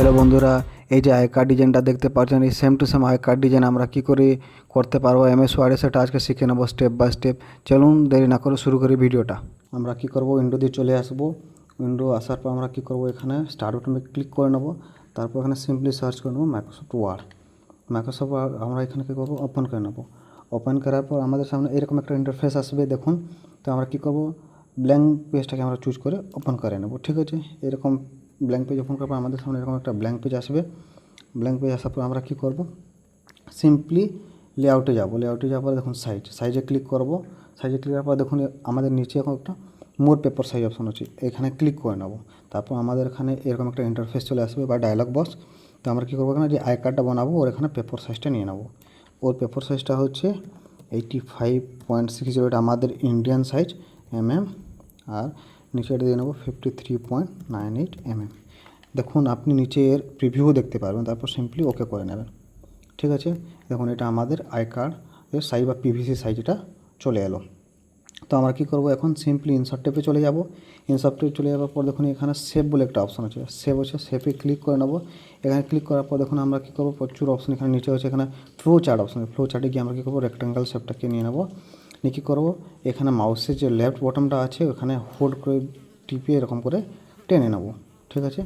Hello বন্ধুরা, এই যে আই কার্ড ডিজাইনটা দেখতে পাচ্ছেন, এই same to same I card design আমরা কি করে করতে পারবো এমএস ওয়ার্ডে সেটা আজকে শিখে নেবো স্টেপ বাই স্টেপ। চলুন দেরি না করে শুরু করি ভিডিওটা। আমরা কি করব, উইন্ডো দিয়ে চলে আসবো। উইন্ডো আসার পর আমরা কি করব, এখানে স্টার্ট বাটনে ক্লিক করে নেব। তারপর এখানে সিম্পলি সার্চ করে নেব মাইক্রোসফট ওয়ার্ড। মাইক্রোসফট ওয়ার্ড আমরা এখানে কী করবো, ওপেন করে নেব। ওপেন করার পর আমাদের সামনে এরকম একটা ইন্টারফেস আসবে দেখুন। তো আমরা কী করব, ব্ল্যাঙ্ক পেজটাকে আমরা চুজ করে ওপেন করে নেব। ঠিক আছে, এরকম ব্ল্যাঙ্ক পেজ ওপেন করার পর আমাদের সামনে এরকম একটা ব্ল্যাঙ্ক পেজ আসবে। ব্ল্যাঙ্ক পেজ আসার পর আমরা কী করব, সিম্পলি লেআউটে যাব। লেআউটে যাওয়ার পর দেখুন সাইজে ক্লিক করব। সাইজে ক্লিক করার পর দেখুন আমাদের নিচে এখন একটা মোর পেপার সাইজ অপশন আছে, এখানে ক্লিক করে নেব। তারপর আমাদের এখানে এরকম একটা ইন্টারফেস চলে আসবে বা ডায়লগ বক্স। তো আমরা কী করবো, এখানে যে আই কার্ডটা বানাবো ওর এখানে পেপার সাইজটা নিয়ে নেব। ওর পেপার সাইজটা হচ্ছে 85.60, এটা আমাদের ইন্ডিয়ান সাইজ আর নিচে এটা দিয়ে নেবো 53.98 দেখুন আপনি নিচে এর প্রিভিউ দেখতে পারবেন। তারপর সিম্পলি ওকে করে নেবেন। ঠিক আছে, দেখুন এটা আমাদের আই কার্ডের সাইজ বা পিভিসি সাইজ এটা চলে এলো। তো আমরা কী করবো, এখন সিম্পলি ইনসার্ট টেপে চলে যাব। ইনসার্ট টেপে চলে যাওয়ার পর দেখুন এখানে সেভ বলে একটা অপশন আছে, সেভে ক্লিক করে নেবো। এখানে ক্লিক করার পর দেখুন আমরা কী করবো, প্রচুর অপশন এখানে নিচে হচ্ছে, এখানে ফ্লো চার্ট অপশন। ফ্লো চার্টে গিয়ে আমরা কী করবো, রেক্টেঙ্গেল শেপটাকে নিয়ে নেবো। নিয়ে কী করবো, এখানে মাউসের যে লেফট বটনটা আছে ওখানে হোল্ড করে টিপে এরকম করে টেনে নেবো। ঠিক আছে,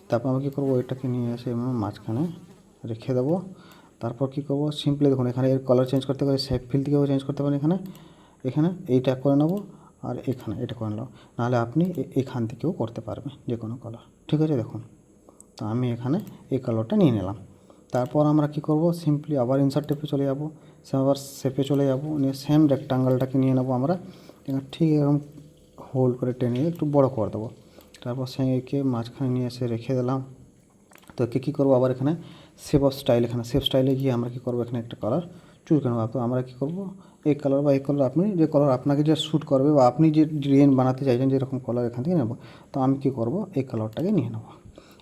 তারপর আমরা কী করবো, এটাকে নিয়ে এসে মাঝখানে রেখে দেবো। তারপর কী করবো, সিম্পলি দেখুন এখানে এর কালার চেঞ্জ করতে পারি, শেপ ফিল থেকেও চেঞ্জ করতে পারেন। এখানে এইটা করে নেবো আর এখানে এটা করে নেবো, নাহলে আপনি এখান থেকেও করতে পারবেন যে কোনো কালার। ঠিক আছে, দেখুন তো আমি এখানে এই কালারটা নিয়ে নিলাম। তারপর আমরা কি করব, সিম্পলি আবার ইনসার্ট টেপে চলে যাব, আবার শেপে চলে যাব, নিয়ে সেম রেক্টাঙ্গেলটাকে নিয়ে নেবো আমরা। ঠিক এরকম হোল্ড করে টেনে একটু বড় করে দেবো। তারপর একে মাঝখানে নিয়ে এসে রেখে দিলাম। তো কী করবো, আবার এখানে শেপ অফ স্টাইল, এখানে শেপ স্টাইলে গিয়ে আমরা কী করবো, এখানে একটা কালার চুজ করে নেবো। তো আমরা কী করবো, এই কালার বা এই কালার, আপনি যে কালার আপনাকে যে শ্যুট করবে বা আপনি যে ডিজাইন বানাতে চাইছেন যেরকম কালার এখান থেকে নেবো। তো আমি কী করবো, এই কালারটাকে নিয়ে নেবো।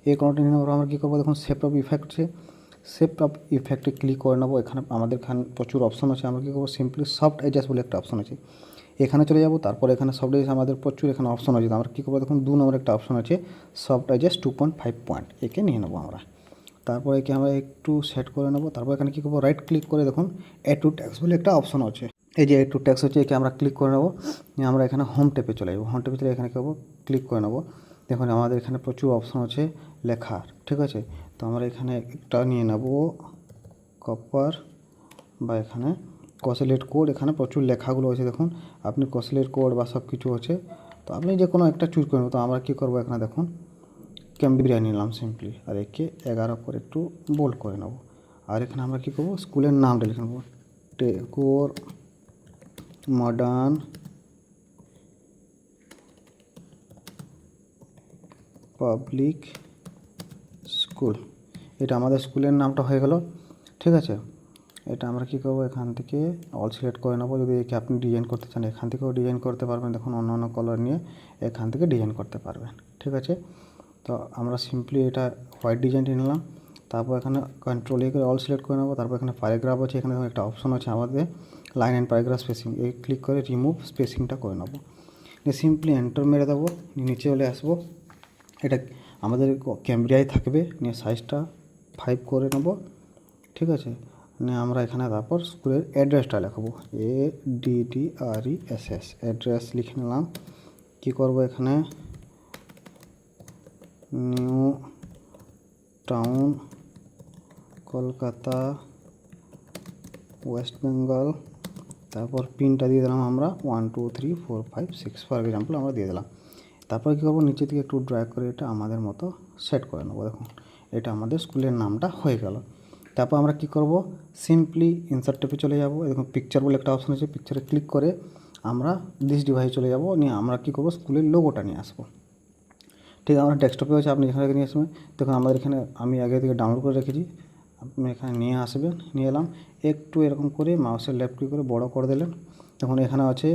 এই কালারটা নিয়ে নেওয়ার আমরা কী করবো, দেখুন শেপ অফ ইফেক্টে ক্লিক করে নেবো। এখানে আমাদের প্রচুর অপশন আছে। আমরা কী করবো, সিম্পলি সফট এজেস বলে একটা অপশন আছে, এখানে চলে যাব। তারপর এখানে সফট এজেস আমাদের প্রচুর এখানে অপশন আছে। আমরা কী করবো, দেখুন 2 নম্বর একটা অপশন আছে সফট এজেস 2.5 পয়েন্ট, একে নিয়ে নেবো আমরা। তারপর একে আমরা একটু সেট করে নেবো। তারপর এখানে কী করবো, রাইট ক্লিক করে দেখুন অ্যাড টু টেক্সট বলে একটা অপশন আছে। এই যে অ্যাড টু টেক্সট হচ্ছে, একে আমরা ক্লিক করে নেবো। আমরা এখানে হোম টেপে চলে যাবো। হোম টেপে চলে এখানে কী করবো, ক্লিক করে নেবো। দেখুন আমাদের এখানে প্রচুর অপশন আছে লেখার। ঠিক আছে, তো আমরা এখানে একটা নিয়ে নেবো কপার বা এখানে কসলেট কোড। এখানে প্রচুর লেখাগুলো আছে, দেখুন আপনি কসলেট কোড বা সব কিছু আছে, তো আপনি যে কোনো একটা চুজ করে নেবো। তো আমরা কী করবো, এখানে দেখুন ক্যাম্ব্রিয়া নিলাম সিম্পলি, আর একে 11 করে একটু বোল্ড করে নেবো। আর এখানে আমরা কী করবো, স্কুলের নামটা লিখে নেবো, টেগোর মডার্ন পাবলিক স্কুল। এটা আমাদের স্কুলের নামটা হয়ে গেল। ঠিক আছে, এটা আমরা কী করবো, এখান থেকে অল সিলেক্ট করে নেবো। যদি একে আপনি ডিজাইন করতে চান এখান থেকেও ডিজাইন করতে পারবেন, দেখুন অন্য অন্য কালার নিয়ে এখান থেকে ডিজাইন করতে পারবেন। ঠিক আছে, তো আমরা সিম্পলি এটা হোয়াইট ডিজাইনটি নিলাম। তারপর এখানে কন্ট্রোল এ করে অল সিলেক্ট করে নেবো। তারপর এখানে প্যারাগ্রাফ আছে, এখানে একটা অপশন আছে আমাদের লাইন অ্যান্ড প্যারাগ্রাফ স্পেসিং, এই ক্লিক করে রিমুভ স্পেসিংটা করে নেবো। সিম্পলি এন্টার মেরে দেবো, নিচে চলে আসবো। এটা আমাদের ক্যামেরায় থাকবে, নিয়ে সাইজটা 5 করে নেবো। ঠিক আছে, নিয়ে আমরা এখানে তারপর স্কুলের অ্যাড্রেসটা লিখবো, ADDRESS অ্যাড্রেস লিখে নিলাম। কী করবো, এখানে new town Kolkata West Bengal. তারপর পিনটা দিয়ে দিলাম আমরা 1 2 3 4 5 6 ফর এক্সাম্পল আমরা দিয়ে দিলাম। তারপর কী করবো, নিচে থেকে একটু ড্র্যাগ করে এটা আমাদের মতো সেট করে নেবো। দেখুন এটা আমাদের স্কুলের নামটা হয়ে গেল। তারপর আমরা কী করবো, সিম্পলি ইনসার্ট টেপে চলে যাবো। দেখুন পিকচার বলে একটা অপশন আছে, পিকচারে ক্লিক করে আমরা দিস ডিভাইসে চলে যাবো। নিয়ে আমরা কী করবো, স্কুলের লোগোটা নিয়ে আসবো। ঠিক, আমরা ডেস্কটপে আছে, আপনি এখানে নিয়ে আসবেন। দেখুন আমাদের এখানে আমি আগে থেকে ডাউনলোড করে রেখেছি, আপনি এখানে নিয়ে আসবেন। নিয়ে এলাম, একটু এরকম করে মাউসের লেফট ক্লিক করে বড় করে দিলেন। দেখুন এখানে আছে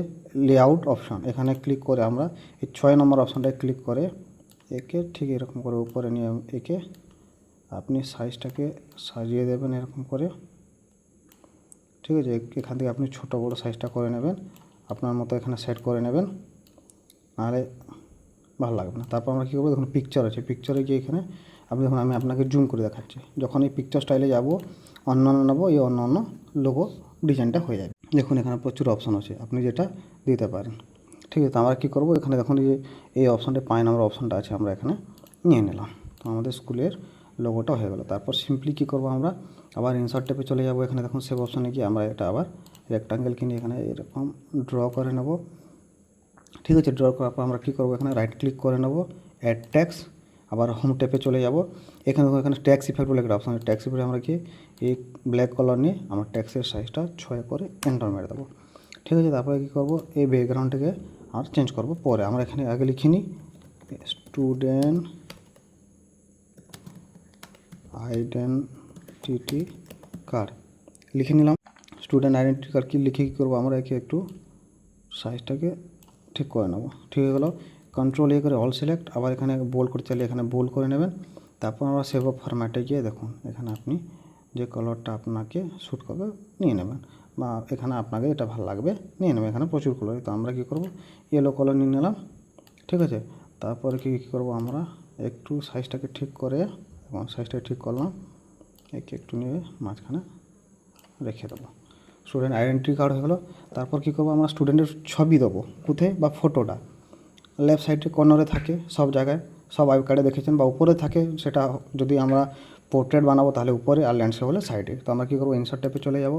লেআউট অপশন, এখানে ক্লিক করে আমরা এই 6 নম্বর অপশানটায় ক্লিক করে একে ঠিক এরকম করে উপরে নিয়ে একে আপনি সাইজটাকে সাজিয়ে দেবেন এরকম করে। ঠিক আছে, এখান থেকে আপনি ছোটো বড়ো সাইজটা করে নেবেন, আপনার মতো এখানে সেট করে নেবেন, নাহলে ভালো লাগবে না। তারপর আমরা কী করবো, দেখুন পিকচার আছে, পিকচারে গিয়ে এখানে আপনি দেখুন আমি আপনাকে জুম করে দেখাচ্ছি। যখন এই পিকচার স্টাইলে যাব অন্যান্য নেবো, এই অন্যান্য লোগো ডিজাইনটা হয়ে যাবে। দেখুন এখানে প্রচুর অপশান আছে, আপনি যেটা দিতে পারেন। ঠিক আছে, তো আমরা কী করবো, এখানে দেখুন যে এই অপশানটা 5 নম্বর অপশানটা আছে, আমরা এখানে নিয়ে নিলাম। তো আমাদের স্কুলের লোগোটা হয়ে গেলো। তারপর সিম্পলি কী করবো, আমরা আবার ইনসার্ট ট্যাবে চলে যাবো। এখানে দেখুন সেভ অপশানে গিয়ে আমরা এটা আবার রেক্টাঙ্গেল কিনে এখানে এরকম ড্র করে নেব। ঠিক আছে, ড্র করার পর আমরা কী করবো, এখানে রাইট ক্লিক করে নেব, অ্যাড ট্যাক্স, আবার হোম ট্যাপে চলে যাব। এখানে এখানে ট্যাক্স ইফেক্ট বলে একটা অপশান, ট্যাক্স ইফেক্ট আমরা কি এই ব্ল্যাক কালার নিয়ে আমার ট্যাক্সের সাইজটা 6 করে এন্টার মেরে দেবো। ঠিক আছে, তারপরে কী করবো, এই ব্যাকগ্রাউন্ডটাকে আর চেঞ্জ করব পরে। আমরা এখানে আগে লিখে নিই স্টুডেন্ট আইডেন্টিটি কার্ড লিখে নিলাম। স্টুডেন্ট আইডেন্টিটি কার্ড কি লিখে কী করবো, আমরা একে একটু সাইজটাকে ঠিক করে নেবো। ঠিক হয়ে গেলো, কন্ট্রোল করে অল সিলেক্ট, আবার এখানে বোল্ড করতে চাইলে এখানে বোল্ড করে নেবেন। তারপর আমরা সেভ অফ ফরম্যাটে গিয়ে দেখুন এখানে আপনি যে কালারটা আপনাকে শ্যুট করবে নিয়ে নেবেন, বা এখানে আপনাকে এটা ভালো লাগবে নিয়ে নেবেন। এখানে প্রচুর কালার, তো আমরা কী করবো, ইয়েলো কালার নিয়ে নিলাম। ঠিক আছে, তারপরে কী করবো, আমরা একটু সাইজটাকে ঠিক করে এবং সাইজটাকে ঠিক করলাম, একে একটু নিয়ে মাঝখানে রেখে দেবো। স্টুডেন্ট আইডেন্টিটি কার্ড হয়ে গেলো। তারপর কী করবো, আমরা স্টুডেন্টের ছবি দেবো কোথায়, বা ফটোটা লেফট সাইডে কর্নারে থাকে সব জায়গায়, সব আই কার্ডে দেখেছেন, বা উপরে থাকে। সেটা যদি আমরা পোর্ট্রেট বানাবো তাহলে উপরে, আর ল্যান্ডস্কেপ হলে সাইডে। তো আমরা কী করবো, ইনসার্ট ট্যাবে চলে যাব।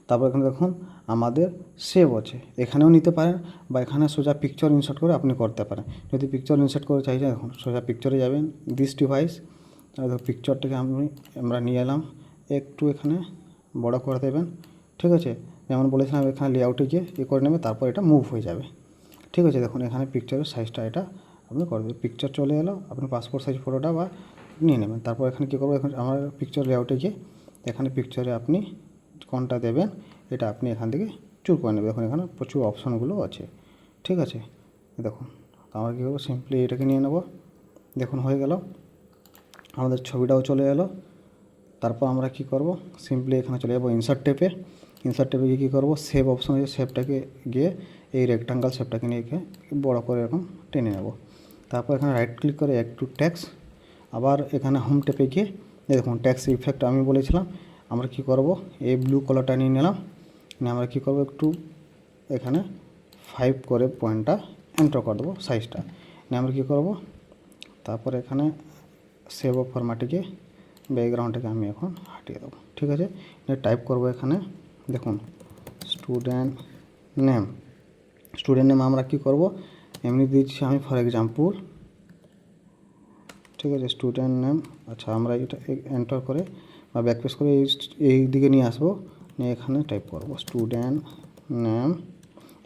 তারপর এখানে দেখুন আমাদের সেভ আছে, এখানেও নিতে পারেন, বা এখানে সোজা পিকচার ইনসার্ট করে আপনি করতে পারেন। যদি পিকচার ইনসার্ট করে চাইছেন, দেখুন সোজা পিকচারে যাবেন, দিস ডিভাইস, পিকচারটাকে আমরা নিয়ে এলাম, একটু এখানে বড় করে দেবেন। ঠিক আছে, যেমন বলেছিলাম এখানে লেআউটে গিয়ে করে নেবে, তারপর এটা মুভ হয়ে যাবে। ঠিক আছে, দেখুন এখানে পিকচারের সাইজটা এটা আপনি করে দেবেন। পিকচার চলে এলো, আপনি পাসপোর্ট সাইজ ফটোটা বা নিয়ে নেবেন। তারপর এখানে কী করবো, এখন আমার পিকচার লেআউটে গিয়ে এখানে পিকচারে আপনি কোনটা দেবেন এটা আপনি এখান থেকে চুজ করে নেবেন। দেখুন এখানে প্রচুর অপশানগুলো আছে। ঠিক আছে, দেখুন আমরা কী করবো, সিম্পলি এটাকে নিয়ে নেব। দেখুন হয়ে গেল, আমাদের ছবিটাও চলে এলো। তারপর আমরা কী করব, সিম্পলি এখানে চলে যাবো ইনসার্ট ট্যাবে। ইনসার্ট ট্যাবে গিয়ে কী করবো, সেভ অপশন আছে, সেভটাকে গিয়ে এই রেক্টাঙ্গেল শেপটাকে নিয়ে বড় করে এরকম টেনে নেব। তারপর এখানে রাইট ক্লিক করে একটু ট্যাক্স, আবার এখানে হোম ট্যাপে গিয়ে দেখুন ট্যাক্স ইফেক্ট আমি বলেছিলাম, আমরা কি করব, এই ব্লু কালারটা নিয়ে নিলাম, নিয়ে আমরা কী করবো, একটু এখানে 5 করে পয়েন্টটা এন্টার করে দেবো সাইজটা নিয়ে আমরা কী করব। তারপর এখানে সেভ অফ ফরম্যাটে ব্যাকগ্রাউন্ডটাকে আমি এখন হাটিয়ে দেবো। ঠিক আছে, টাইপ করব এখানে দেখুন স্টুডেন্ট নেম। স্টুডেন্ট নেম আমরা কী করব, এমনি দিচ্ছি আমি ফর এক্সাম্পল। ঠিক আছে, স্টুডেন্ট নেম, আচ্ছা আমরা এটা এন্টার করে বা ব্যাকপ্রেস করে এই দিকে নিয়ে আসবো, নিয়ে এখানে টাইপ করব স্টুডেন্ট নেম,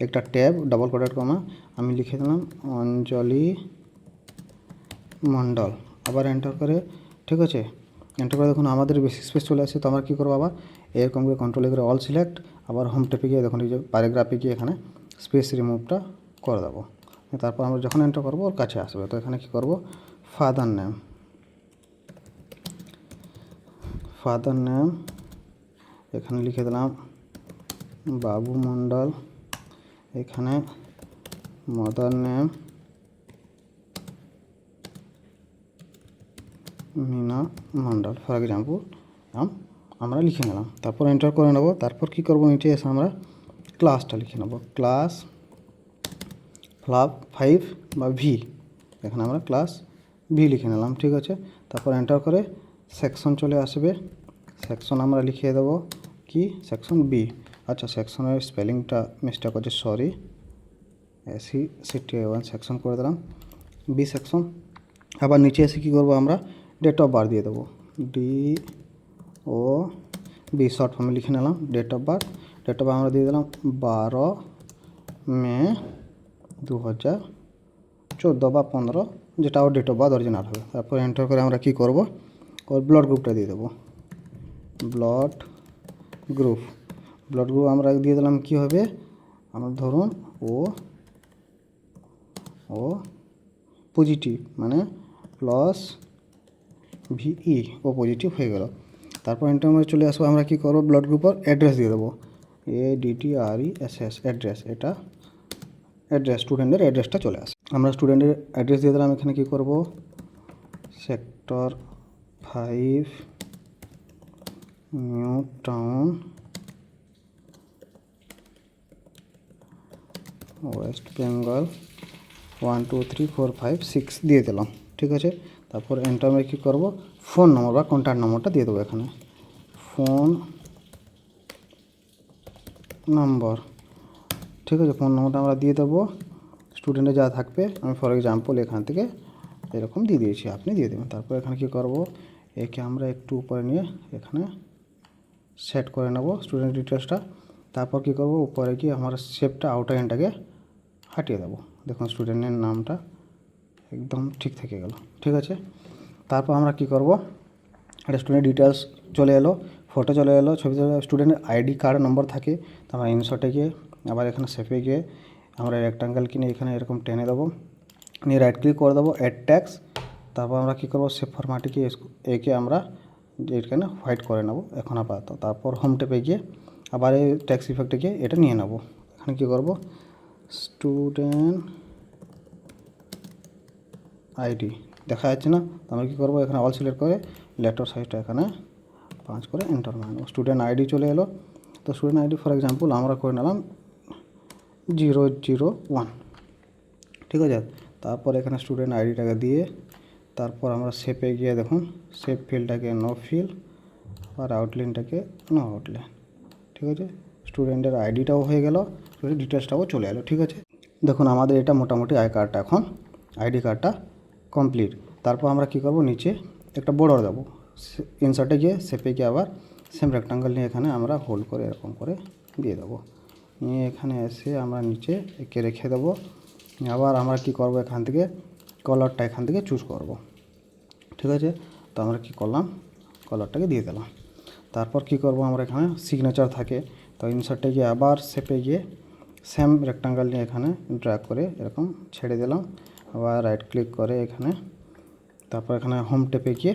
একটা ট্যাব ডাবল কোটেড কমা, আমি লিখে দিলাম অঞ্জলি মণ্ডল, আবার এন্টার করে। ঠিক আছে, এন্টার করে দেখুন আমাদের বেসিক স্পেস চলে আসছে। তো আমরা কী করবো, আবার এরকম করে কন্ট্রোল করে অল সিলেক্ট, আবার হোম টেপে গিয়ে দেখুন এই যে প্যারাগ্রাফে গিয়ে এখানে স্পেস রিমুভটা করে দেবো। তারপর আমরা যখন এন্টার করবো ওর কাছে আসবে। তো এখানে কী করবো, ফাদার নেম, ফাদার নেম এখানে লিখে দিলাম বাবু মণ্ডল, এখানে mother name Mina Mondal for example আমরা লিখে নিলাম। তারপর এন্টার করে নেব। তারপর কী করবো, নিচে এসে আমরা ক্লাসটা লিখে নেব, ক্লাস 5 বা ভি, এখানে আমরা ক্লাস ভি লিখে নিলাম। ঠিক আছে, তারপর এন্টার করে সেকশন চলে আসবে, সেকশন আমরা লিখিয়ে দেবো কি সেকশন বি। আচ্ছা সেকশনের স্পেলিংটা মিস্টেক হচ্ছে, সরি, SECTI সেকশন করে দিলাম, বি সেকশন। আবার নিচে এসে কী করবো, আমরা ডেট অফ বার্থ দিয়ে দেবো, DOB শর্ট ফর্মে লিখে নিলাম। ডেট অফ বার্থ আমরা দিয়ে দিলাম 12 মে 2014 বা 15, যেটা ওর ডেট অফ বার্থ অরিজিনাল হবে। তারপর এন্টার করে আমরা কী করবো, ওর ব্লাড গ্রুপটা দিয়ে দেবো, ব্লাড গ্রুপ আমরা দিয়ে দিলাম কি হবে, আমরা ধরুন ও পজিটিভ মানে প্লাস VE, ও পজিটিভ হয়ে গেল। তারপর এন্টার মধ্যে চলে আসবো, আমরা কী করবো, ব্লাড গ্রুপের অ্যাড্রেস দিয়ে দেবো, ADDRESS অ্যাড্রেস, এটা অ্যাড্রেস স্টুডেন্টের অ্যাড্রেসটা চলে আসে। আমরা স্টুডেন্টের অ্যাড্রেস দিয়ে দিলাম। এখানে কী করবো, sector 5 new town West Bengal 1 2 3 4 5 6 দিয়ে দিলাম। ঠিক আছে, তারপর এন্টার আমি কী করবো, ফোন নম্বর বা কন্ট্যাক্ট নম্বরটা দিয়ে দেবো এখানে, ফোন নম্বর। ঠিক আছে, ফোন নম্বরটা আমরা দিয়ে দেবো, স্টুডেন্টে যা থাকবে আমি ফর এক্সাম্পল এখান থেকে এরকম দিয়ে দিয়েছি, আপনি দিয়ে দেবেন। তারপর এখানে কী করব, একে আমরা একটু উপরে নিয়ে এখানে সেট করে নেব স্টুডেন্ট ডিটেলসটা। তারপর কী করব, উপরে গিয়ে আমার শেপটা আউটলাইনটাকে হাটিয়ে দেবো। দেখুন স্টুডেন্টের নামটা একদম ঠিক থেকে গেল। ঠিক আছে, তারপর আমরা কী করব, একটা স্টুডেন্ট ডিটেলস চলে এলো, ফটো চলে এলো, ছবি চলে এলো, স্টুডেন্টের আইডি কার্ড নম্বর থাকে। তো আমরা ইনসার্টে গিয়ে আবার এখানে শেপে গিয়ে আমরা রেক্টাঙ্গেল কিনে এখানে এরকম টেনে দেবো, নিয়ে রাইট ক্লিক করে দেবো অ্যাড ট্যাক্স। তারপর আমরা কী করবো, শেপ ফরম্যাটে একে আমরা এখানে হোয়াইট করে নেব এখন আপাতত। তারপর হোম টেপে গিয়ে আবার এই ট্যাক্স ইফেক্টে গিয়ে এটা নিয়ে নেব। এখানে কী করব, স্টুডেন্ট আইডি দেখা যাচ্ছে না, তো আমরা কী করবো, এখানে অল সিলেক্ট করে লেটার সাইজটা এখানে 5 করে এন্টার মারব। স্টুডেন্ট আইডি চলে এলো। তো স্টুডেন্ট আইডি ফর এক্সাম্পল আমরা করে নিলাম 001। ঠিক আছে, তারপর এখানে স্টুডেন্ট আইডিটাকে দিয়ে তারপর আমরা শেপে গিয়ে দেখুন শেপ ফিলটাকে নো ফিল আর আউটলাইনটাকে নো আউটলাইন। ঠিক আছে, স্টুডেন্টের আইডিটাও হয়ে গেল, স্টুডেন্ট ডিটেলসটাও চলে এলো। ঠিক আছে, দেখুন আমাদের এটা মোটামুটি আইডি কার্ডটা কমপ্লিট। তারপর আমরা কী করব, নিচে একটা বর্ডার দেবো, ইনসার্টে গিয়ে শেপে গিয়ে আবার সেম রেক্টাঙ্গেল নিয়ে এখানে আমরা হোল্ড করে এরকম করে দিয়ে দেবো। নিয়ে এখানে এসে আমরা নিচে একে রেখে দেবো। আবার আমরা কি করব, এখান থেকে কলারটা এখান থেকে চুজ করব। ঠিক আছে, তো আমরা কি করলাম, কলারটাকে দিয়ে দিলাম। তারপর কি করব, আমরা এখানে সিগনেচার থাকে, তো ইনসার্টে গিয়ে আবার শেপে গিয়ে সেম রেক্টাঙ্গেল নিয়ে এখানে ড্র্যাগ করে এরকম ছেড়ে দিলাম। আবার রাইট ক্লিক করে এখানে, তারপর এখানে হোম টেপে গিয়ে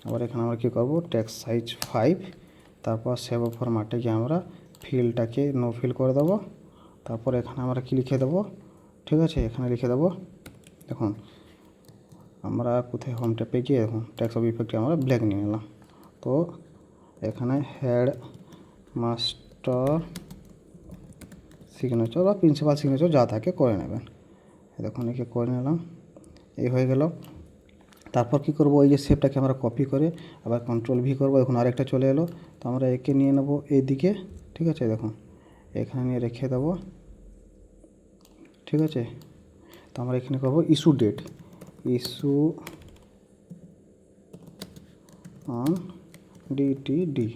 আবার এখানে আমরা কী করব, টেক্সট সাইজ 5, তারপর সেভ ফরম্যাটে গিয়ে আমরা ফিলটাকে নো ফিল করে দেবো। তারপর এখানে আমরা কি লিখে দেবো, ঠিক আছে, এখানে লিখে দেবো, দেখুন আমরা কোথায় হোম টেপে গিয়ে দেখুন টেক্সট অফ ইফেক্টে আমরা ব্ল্যাক নিয়ে নিলাম। তো এখানে হেড মাস্টার সিগনেচার বা প্রিন্সিপাল সিগনেচার যা থাকে করে নেবেন। দেখুন একে করে নিলাম, এই হয়ে গেল। তারপর কি করব, এই যে শেপটাকে আমরা কপি করে আবার কন্ট্রোল ভি করব। দেখুন আরেকটা চলে এলো, তো আমরা একে নিয়ে নেব এইদিকে। ঠিক আছে, দেখুন এখানে নিয়ে রেখে দেবো। ঠিক আছে, তো আমরা এখানে করব issue date, issue on DTD,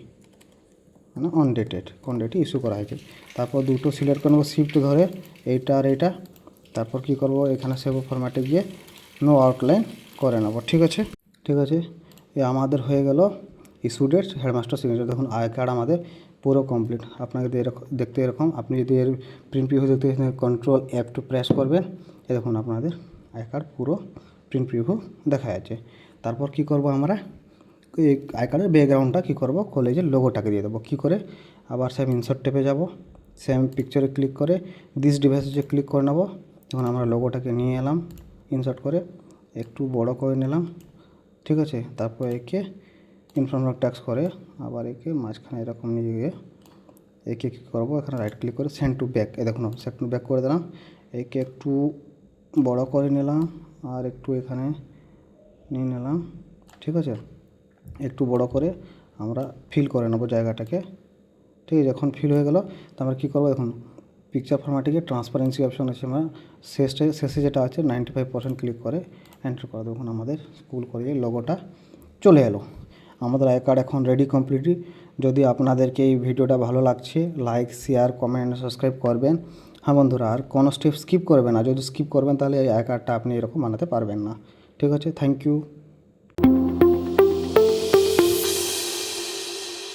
মানে অন ডেটেড, কোন ডেটে ইস্যু করা হয়েছে। তারপর দুটো সিলেক্ট করে নেব শিফট ধরে, এইটা আর এইটা। তারপর কি করব, এখানে সেভ ফরম্যাটে গিয়ে নো আউটলাইন করে নেব। ঠিক আছে, ঠিক আছে, এ আমাদের হয়ে গেল ইস্যু ডেট, হেডমাস্টার সিগনেচার। দেখুন আই কার্ড আমাদের পুরো কমপ্লিট। আপনাকে দেখতে এরকম, আপনি যদি এর প্রিন্ট প্রিভিউ দেখতে কন্ট্রোল F2 প্রেস করবেন, এ দেখুন আপনাদের আই কার্ড পুরো প্রিন্ট প্রিভিউ দেখা যাচ্ছে। তারপর কি করব, আমরা এই আই কার্ডের ব্যাকগ্রাউন্ডটা কী করবো, কলেজের লোগোটাকে দিয়ে দেবো। কী করে, আবার সেম ইনসার্ট টেপে যাব, সেম পিকচারে ক্লিক করে দিস ডিভাইসে ক্লিক করে নেব। তখন আমরা লোগোটাকে নিয়ে এলাম, ইনসার্ট করে একটু বড় করে নিলাম। ঠিক আছে, তারপর একে ইনফর্মাল ট্যাক্স করে আবার একে মাঝখানে এরকম নিয়ে গিয়ে একে কী করবো, এখানে রাইট ক্লিক করে সেন্ড টু ব্যাক, এ দেখুন সেন্ড টু ব্যাক করে দিলাম। একে একটু বড় করে নিলাম আর একটু এখানে নিয়ে নিলাম। ঠিক আছে, একটু বড় করে আমরা ফিল করে নেবো জায়গাটাকে। ঠিক আছে, যখন ফিল হয়ে গেল, তো আমরা কী করবো, দেখুন পিকচার ফরম্যাটে গিয়ে ট্রান্সপারেন্সি অপশন আছে, আমরা শেষে যেটা আছে 95% ক্লিক করে এন্টার করে দেখুন আমাদের স্কুল কলেজের লোগোটা চলে এলো। আমাদের আই কার্ড এখন রেডি কমপ্লিটলি। যদি আপনাদেরকে এই ভিডিওটা ভালো লাগছে, লাইক শেয়ার কমেন্ট সাবস্ক্রাইব করবেন। হ্যাঁ বন্ধুরা, আর কোনো স্টেপ স্কিপ করবেন না, যদি স্কিপ করবেন তাহলে এই আই কার্ডটা আপনি এরকম বানাতে পারবেন না। ঠিক আছে, থ্যাংক ইউ।